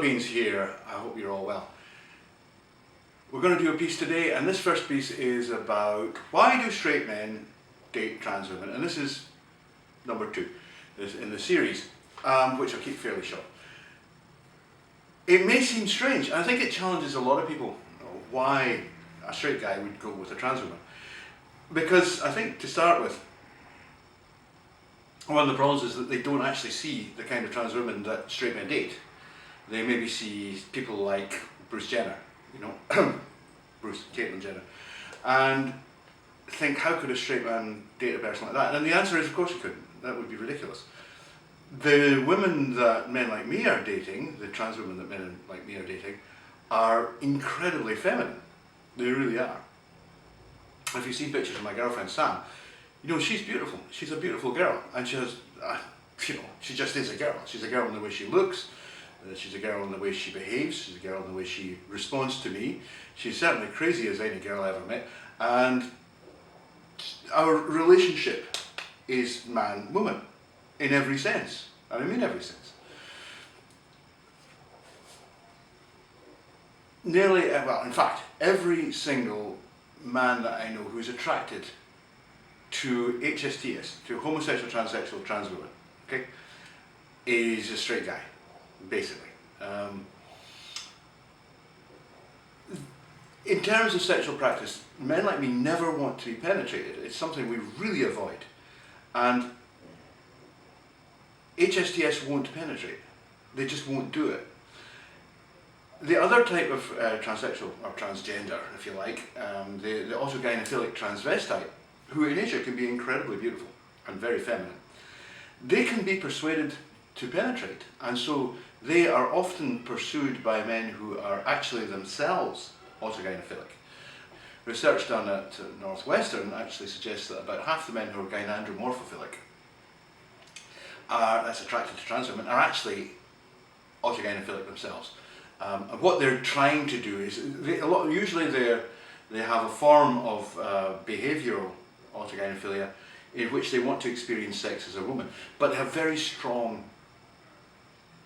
Philippines here. I hope you're all well. We're going to do a piece today, and this first piece is about why do straight men date trans women, and this is number 2 in the series, which I'll keep fairly short. It may seem strange, and I think it challenges a lot of people, why a straight guy would go with a trans woman. Because I think, to start with, one of the problems is that they don't actually see the kind of trans women that straight men date. They maybe see people like Bruce Jenner, you know, Caitlyn Jenner, and think, how could a straight man date a person like that? And the answer is, of course he couldn't. That would be ridiculous. The women that men like me are dating, the trans women that men like me are dating, are incredibly feminine. They really are. If you see pictures of my girlfriend Sam, you know, she's beautiful. She's a beautiful girl, and she has, you know, she just is a girl. She's a girl in the way she looks. She's a girl in the way she behaves. She's a girl in the way she responds to me. She's certainly crazy as any girl I ever met. And our relationship is man-woman in every sense. And I mean every sense. Nearly, well, in fact, every single man that I know who's attracted to HSTS, to homosexual, transsexual, trans women, okay, is a straight guy, basically. In terms of sexual practice, men like me never want to be penetrated. It's something we really avoid. And HSTS won't penetrate. They just won't do it. The other type of transsexual, or transgender, if you like, the autogynephilic transvestite, who in nature can be incredibly beautiful and very feminine, they can be persuaded to penetrate, and so they are often pursued by men who are actually themselves autogynephilic. Research done at Northwestern actually suggests that about half the men who are gynandromorphophilic, that's attracted to trans women, are actually autogynephilic themselves. And what they're trying to do is, usually they have a form of behavioural autogynephilia in which they want to experience sex as a woman, but they have very strong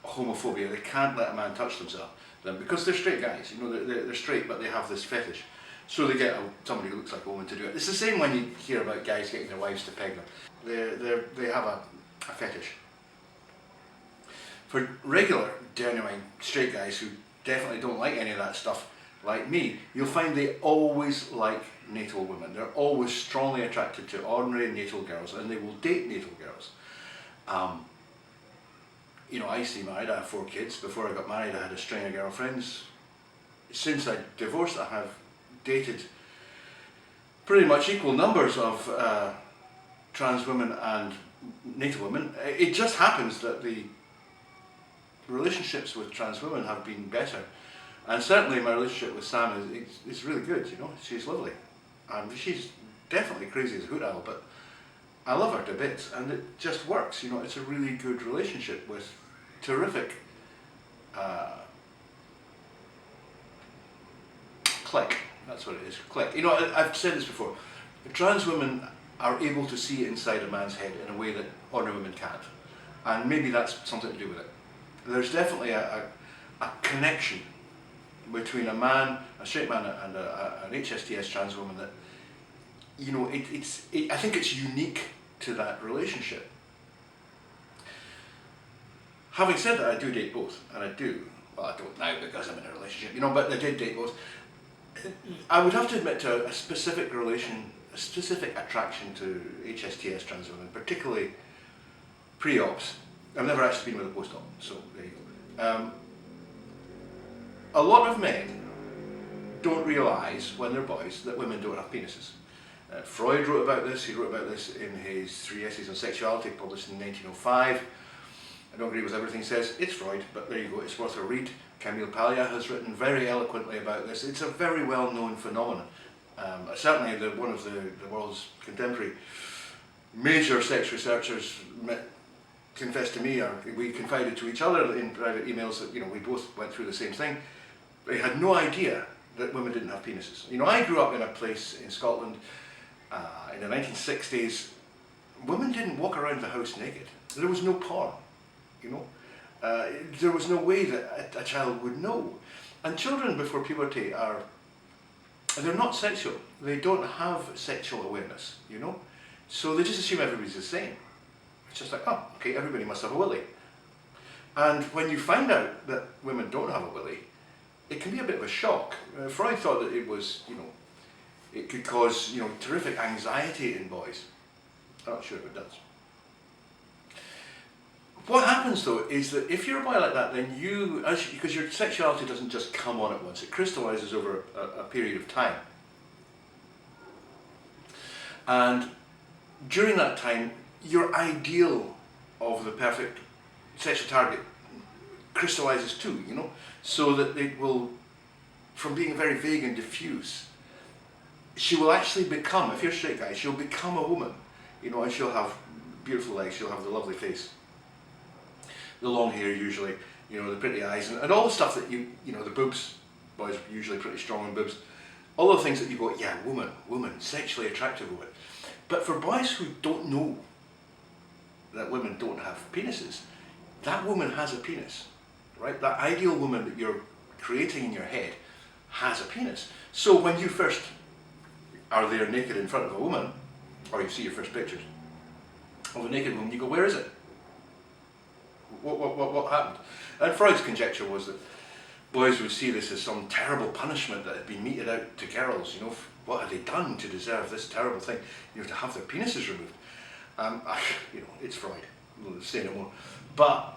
homophobia. They can't let a man touch them because they're straight guys. You know, they're straight, but they have this fetish. So they get somebody who looks like a woman to do it. It's the same when you hear about guys getting their wives to peg them. They have a fetish. For regular, genuine straight guys who definitely don't like any of that stuff, like me, you'll find they always like natal women. They're always strongly attracted to ordinary natal girls, and they will date natal girls. You know, I used to be married. I have 4 kids. Before I got married, I had a string of girlfriends. Since I divorced, I have dated pretty much equal numbers of trans women and natal women. It just happens that the relationships with trans women have been better, and certainly my relationship with Sam is really good. You know, she's lovely, and she's definitely crazy as a hoot owl, but I love her to bits, and it just works. You know, it's a really good relationship with terrific click. That's what it is, click. You know, I've said this before. Trans women are able to see inside a man's head in a way that ordinary women can't, and maybe that's something to do with it. There's definitely a connection between a straight man and an HSTS trans woman that, you know, I think it's unique to that relationship. Having said that, I do date both, and I don't now because I'm in a relationship, you know, but I did date both. I would have to admit to a specific attraction to HSTS trans women, particularly pre-ops. I've never actually been with a post-op, so there you go. A lot of men don't realise when they're boys that women don't have penises. Freud wrote about this. He wrote about this in his 3 essays on sexuality, published in 1905. I don't agree with everything he says. It's Freud, but there you go. It's worth a read. Camille Paglia has written very eloquently about this. It's a very well-known phenomenon. Certainly, one of the world's contemporary major sex researchers confessed to me, or we confided to each other in private emails that, you know, we both went through the same thing. They had no idea that women didn't have penises. You know, I grew up in a place in Scotland in the 1960s. Women didn't walk around the house naked. There was no porn, you know. there was no way that a child would know. And children before puberty they're not sexual. They don't have sexual awareness, you know? So they just assume everybody's the same. It's just like, oh, okay, everybody must have a willy. And when you find out that women don't have a willy, it can be a bit of a shock. Freud thought that it was, it could cause, terrific anxiety in boys. I'm not sure if it does. What happens though is that if you're a boy like that, then because your sexuality doesn't just come on at once, it crystallizes over a period of time. And during that time, your ideal of the perfect sexual target crystallizes too, so that it will, from being very vague and diffuse, she will actually become, if you're a straight guy, she'll become a woman, and she'll have beautiful legs, she'll have the lovely face, the long hair usually, the pretty eyes, and all the stuff that the boobs, boys are usually pretty strong in boobs, all the things that you go, yeah, woman, sexually attractive woman. But for boys who don't know that women don't have penises, that woman has a penis, right? That ideal woman that you're creating in your head has a penis. So when you first are there naked in front of a woman, or you see your first pictures of a naked woman, you go, where is it? What happened? And Freud's conjecture was that boys would see this as some terrible punishment that had been meted out to girls. What had they done to deserve this terrible thing? To have their penises removed. It's Freud. We'll say no more. But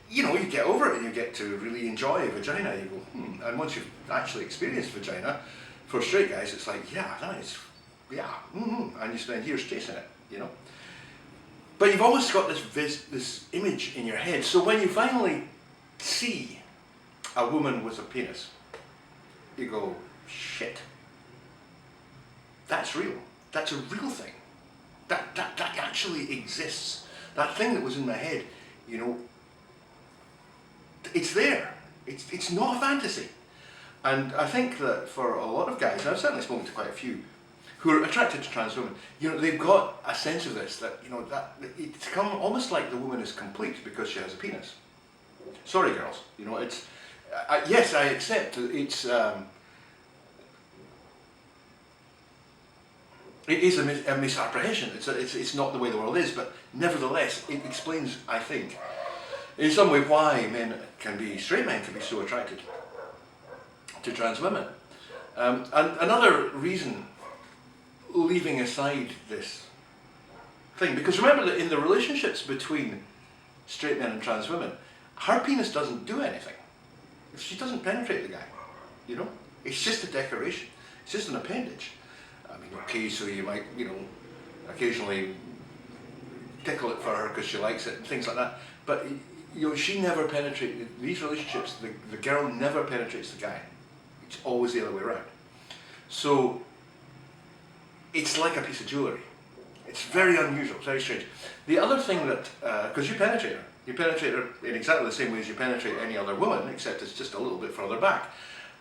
you get over it and you get to really enjoy vagina. You go, And once you've actually experienced vagina, for straight guys, it's like, yeah, that is, and you spend years chasing it. But you've always got this image in your head. So when you finally see a woman with a penis, you go, shit, that's real. That's a real thing. That actually exists. That thing that was in my head, it's there. It's not a fantasy. And I think that for a lot of guys, and I've certainly spoken to quite a few, who are attracted to trans women, they've got a sense of this, that, that it's come almost like the woman is complete because she has a penis. Sorry girls, it's, yes, I accept it is a misapprehension. It's not the way the world is, but nevertheless, it explains, I think, in some way why straight men can be so attracted to trans women. And another reason, leaving aside this thing, because remember that in the relationships between straight men and trans women, her penis doesn't do anything. She doesn't penetrate the guy, It's just a decoration. It's just an appendage. Okay, so you might, occasionally tickle it for her because she likes it and things like that. But, she never penetrates, these relationships, the girl never penetrates the guy. It's always the other way around. So, it's like a piece of jewellery. It's very unusual, very strange. The other thing that, because you penetrate her in exactly the same way as you penetrate any other woman, except it's just a little bit further back.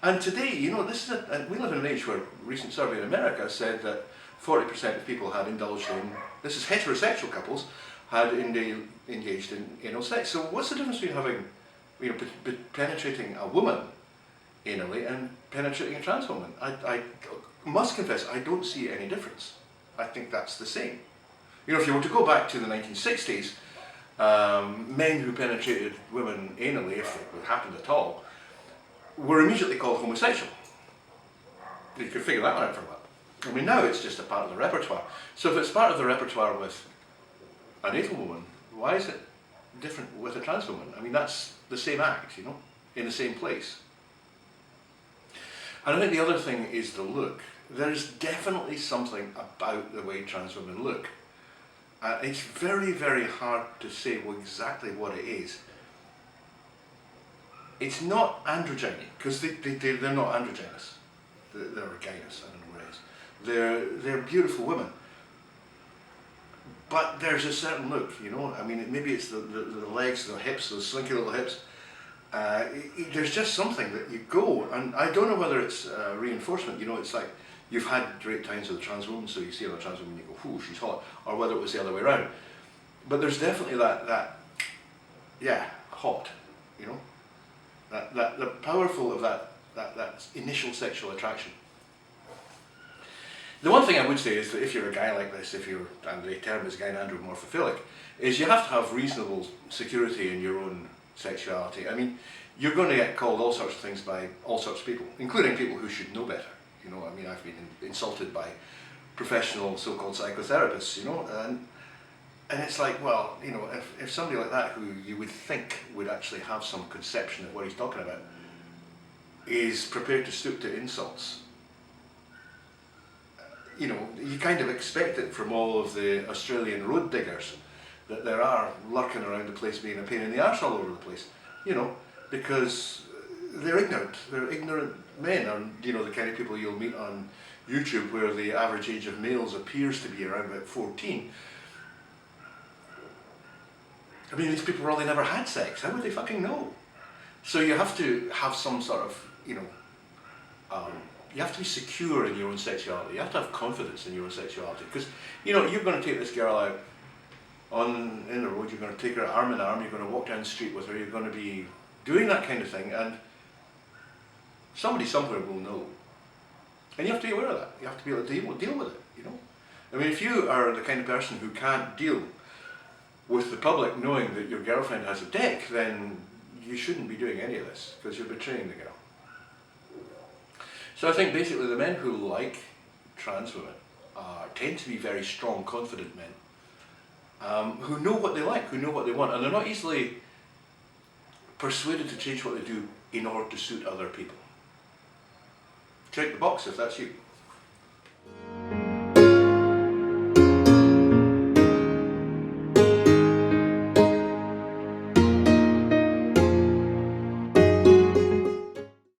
And today, this is we live in an age where a recent survey in America said that 40% of people had indulged in, this is heterosexual couples, had engaged in anal sex. So what's the difference between having, penetrating a woman anally and penetrating a trans woman? I must confess, I don't see any difference. I think that's the same. If you were to go back to the 1960s, men who penetrated women anally, if it happened at all, were immediately called homosexual. You could figure that one out for a while. Now it's just a part of the repertoire. So if it's part of the repertoire with an anal woman, why is it different with a trans woman? That's the same act, in the same place. And I think the other thing is the look. There's definitely something about the way trans women look. It's very, very hard to say exactly what it is. It's not androgyny, because they're not androgynous. They're orgynous, I don't know what it is. They're beautiful women. But there's a certain look, maybe it's the legs, the hips, those slinky little hips. There's just something that you go, and I don't know whether it's reinforcement, it's like you've had great times with a trans woman, so you see a trans woman and you go, ooh, she's hot, or whether it was the other way around. But there's definitely that hot, you know? The powerful of that initial sexual attraction. The one thing I would say is that if you're a guy like this, and the term is gynandromorphophilic, is you have to have reasonable security in your own sexuality. I mean, you're going to get called all sorts of things by all sorts of people, including people who should know better. You know, I mean, I've been insulted by professional so-called psychotherapists, you know, and it's like, well, you know, if somebody like that, who you would think would actually have some conception of what he's talking about, is prepared to stoop to insults, you know, you kind of expect it from all of the Australian road diggers that there are lurking around the place being a pain in the arse all over the place, you know, because they're ignorant. They're ignorant men, and you know, the kind of people you'll meet on YouTube where the average age of males appears to be around about 14. I mean, these people probably never had sex. How would they fucking know? So you have to have some sort of, you know, you have to be secure in your own sexuality. You have to have confidence in your own sexuality, because you know, you're going to take this girl out in the road. You're going to take her arm in arm. You're going to walk down the street with her. You're going to be doing that kind of thing, and somebody somewhere will know. And you have to be aware of that. You have to be able to deal with it, you know. I mean, if you are the kind of person who can't deal with the public knowing that your girlfriend has a dick, then you shouldn't be doing any of this, because you're betraying the girl. So I think basically the men who like trans women tend to be very strong, confident men who know what they like, who know what they want, and they're not easily persuaded to change what they do in order to suit other people. Check the box if that's you.